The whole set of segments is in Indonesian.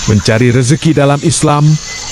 Mencari rezeki dalam Islam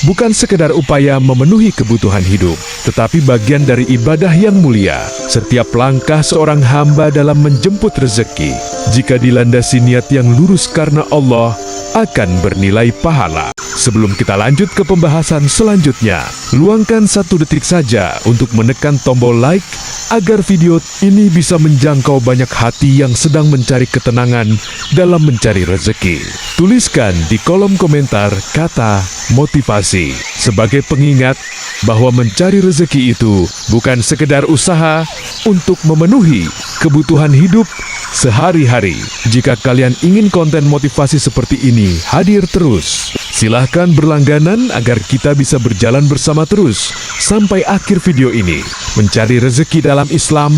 bukan sekedar upaya memenuhi kebutuhan hidup, tetapi bagian dari ibadah yang mulia. Setiap langkah seorang hamba dalam menjemput rezeki, jika dilandasi niat yang lurus karena Allah, akan bernilai pahala. Sebelum kita lanjut ke pembahasan selanjutnya, luangkan 1 detik saja untuk menekan tombol like agar video ini bisa menjangkau banyak hati yang sedang mencari ketenangan dalam mencari rezeki. Tuliskan di kolom komentar kata motivasi sebagai pengingat bahwa mencari rezeki itu bukan sekedar usaha untuk memenuhi kebutuhan hidup sehari-hari. Jika kalian ingin konten motivasi seperti ini hadir terus, silahkan berlangganan agar kita bisa berjalan bersama terus sampai akhir video ini. Mencari rezeki dalam Islam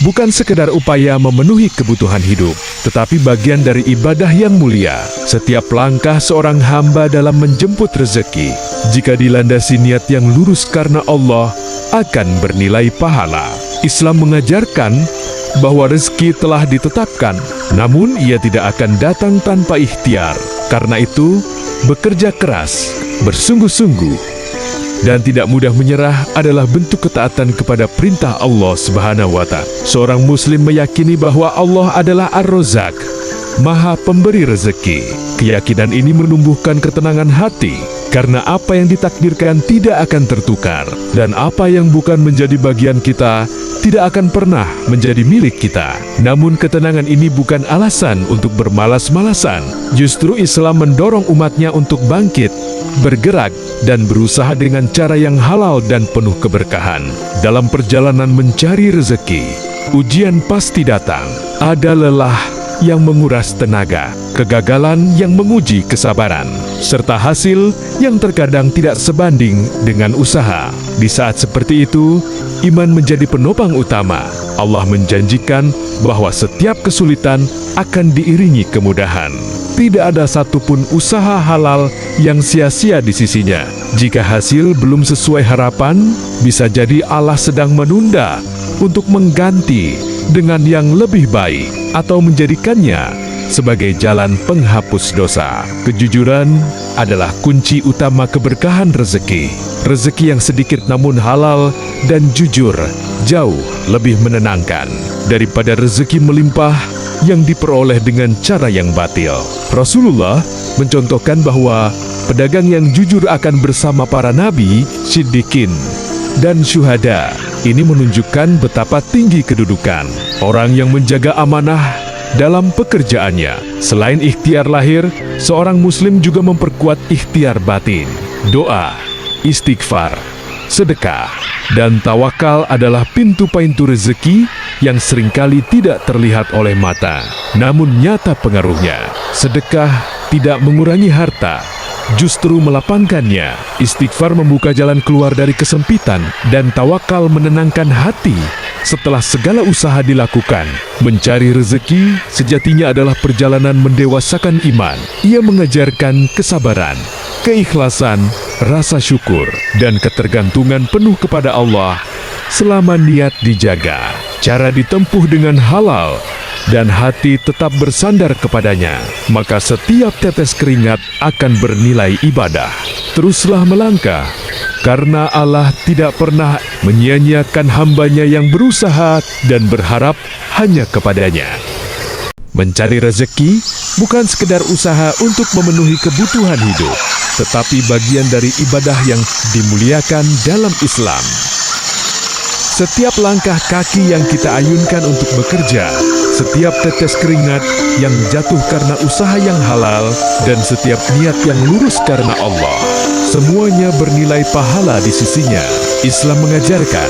bukan sekedar upaya memenuhi kebutuhan hidup, tetapi bagian dari ibadah yang mulia. Setiap langkah seorang hamba dalam menjemput rezeki, jika dilandasi niat yang lurus karena Allah, akan bernilai pahala. Islam mengajarkan bahwa rezeki telah ditetapkan, namun ia tidak akan datang tanpa ikhtiar. Karena itu, bekerja keras, bersungguh-sungguh, dan tidak mudah menyerah adalah bentuk ketaatan kepada perintah Allah Subhanahu wa Ta'ala. Seorang muslim meyakini bahwa Allah adalah Ar-Razzaq, Maha Pemberi rezeki. Keyakinan ini menumbuhkan ketenangan hati, karena apa yang ditakdirkan tidak akan tertukar, dan apa yang bukan menjadi bagian kita tidak akan pernah menjadi milik kita. Namun ketenangan ini bukan alasan untuk bermalas-malasan. Justru Islam mendorong umatnya untuk bangkit, bergerak, dan berusaha dengan cara yang halal dan penuh keberkahan. Dalam perjalanan mencari rezeki, ujian pasti datang. Ada lelah yang menguras tenaga, kegagalan yang menguji kesabaran, serta hasil yang terkadang tidak sebanding dengan usaha. Di saat seperti itu, iman menjadi penopang utama. Allah menjanjikan bahwa setiap kesulitan akan diiringi kemudahan. Tidak ada satupun usaha halal yang sia-sia di sisinya. Jika hasil belum sesuai harapan, bisa jadi Allah sedang menunda untuk mengganti dengan yang lebih baik atau menjadikannya sebagai jalan penghapus dosa. Kejujuran adalah kunci utama keberkahan rezeki. Rezeki yang sedikit namun halal dan jujur jauh lebih menenangkan daripada rezeki melimpah yang diperoleh dengan cara yang batil. Rasulullah mencontohkan bahwa pedagang yang jujur akan bersama para nabi, siddiqin, dan syuhada. Ini menunjukkan betapa tinggi kedudukan orang yang menjaga amanah dalam pekerjaannya. Selain ikhtiar lahir, seorang muslim juga memperkuat ikhtiar batin. Doa, istighfar, sedekah, dan tawakal adalah pintu-pintu rezeki yang seringkali tidak terlihat oleh mata, namun nyata pengaruhnya. Sedekah tidak mengurangi harta, justru melapangkannya. Istighfar membuka jalan keluar dari kesempitan, dan tawakal menenangkan hati setelah segala usaha dilakukan. Mencari rezeki sejatinya adalah perjalanan mendewasakan iman. Ia mengajarkan kesabaran, keikhlasan, rasa syukur, dan ketergantungan penuh kepada Allah selama niat dijaga. Cara ditempuh dengan halal dan hati tetap bersandar kepadanya, maka setiap tetes keringat akan bernilai ibadah. Teruslah melangkah, karena Allah tidak pernah menyia-nyiakan hambanya yang berusaha dan berharap hanya kepadanya. Mencari rezeki bukan sekedar usaha untuk memenuhi kebutuhan hidup, tetapi bagian dari ibadah yang dimuliakan dalam Islam. Setiap langkah kaki yang kita ayunkan untuk bekerja, setiap tetes keringat yang jatuh karena usaha yang halal, dan setiap niat yang lurus karena Allah, semuanya bernilai pahala di sisinya. Islam mengajarkan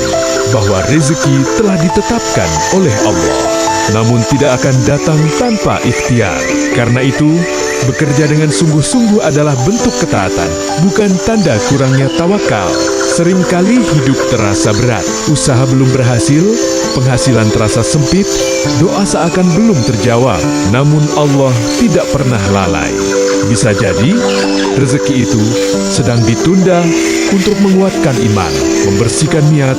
bahwa rezeki telah ditetapkan oleh Allah, namun tidak akan datang tanpa ikhtiar. Karena itu, bekerja dengan sungguh-sungguh adalah bentuk ketaatan, bukan tanda kurangnya tawakal. Seringkali hidup terasa berat, usaha belum berhasil, penghasilan terasa sempit, doa seakan belum terjawab. Namun Allah tidak pernah lalai. Bisa jadi, rezeki itu sedang ditunda untuk menguatkan iman, membersihkan niat,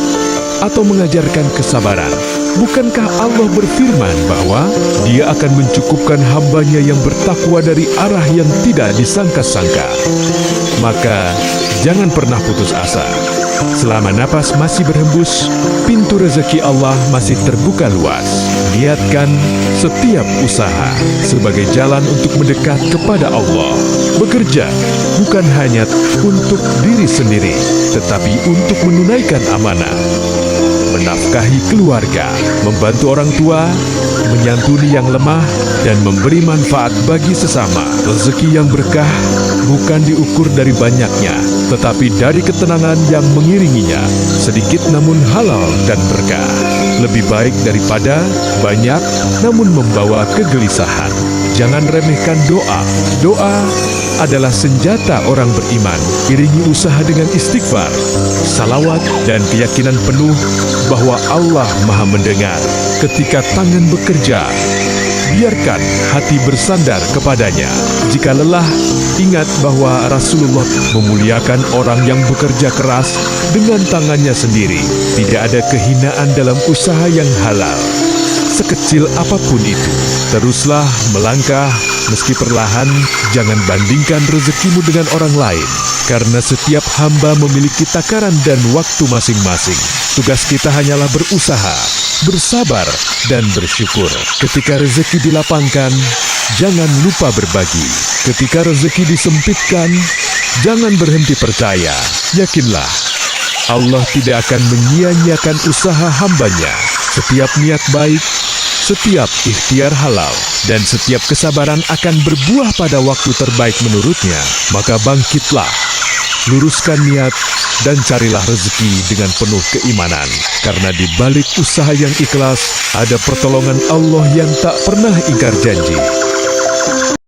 atau mengajarkan kesabaran. Bukankah Allah berfirman bahwa Dia akan mencukupkan hamba-Nya yang bertakwa dari arah yang tidak disangka-sangka? Maka, jangan pernah putus asa. Selama napas masih berhembus, pintu rezeki Allah masih terbuka luas. Niatkan setiap usaha sebagai jalan untuk mendekat kepada Allah. Bekerja bukan hanya untuk diri sendiri, tetapi untuk menunaikan amanah. Menafkahi keluarga, membantu orang tua, menyantuni yang lemah, dan memberi manfaat bagi sesama. Rezeki yang berkah bukan diukur dari banyaknya, tetapi dari ketenangan yang mengiringinya, sedikit namun halal dan berkah. Lebih baik daripada banyak namun membawa kegelisahan. Jangan remehkan doa. Doa adalah senjata orang beriman. Iringi usaha dengan istighfar, salawat, dan keyakinan penuh bahwa Allah Maha mendengar. Ketika tangan bekerja, biarkan hati bersandar kepadanya. Jika lelah, ingat bahwa Rasulullah memuliakan orang yang bekerja keras dengan tangannya sendiri. Tidak ada kehinaan dalam usaha yang halal. Sekecil apapun itu, teruslah melangkah meski perlahan. Jangan bandingkan rezekimu dengan orang lain, karena setiap hamba memiliki takaran dan waktu masing-masing. Tugas kita hanyalah berusaha, bersabar, dan bersyukur. Ketika rezeki dilapangkan, jangan lupa berbagi. Ketika rezeki disempitkan, jangan berhenti percaya. Yakinlah, Allah tidak akan menyia-nyiakan usaha hamba-Nya. Setiap niat baik, setiap ikhtiar halal, dan setiap kesabaran akan berbuah pada waktu terbaik menurut-Nya. Maka bangkitlah, luruskan niat, dan carilah rezeki dengan penuh keimanan. Karena di balik usaha yang ikhlas, ada pertolongan Allah yang tak pernah ingkar janji.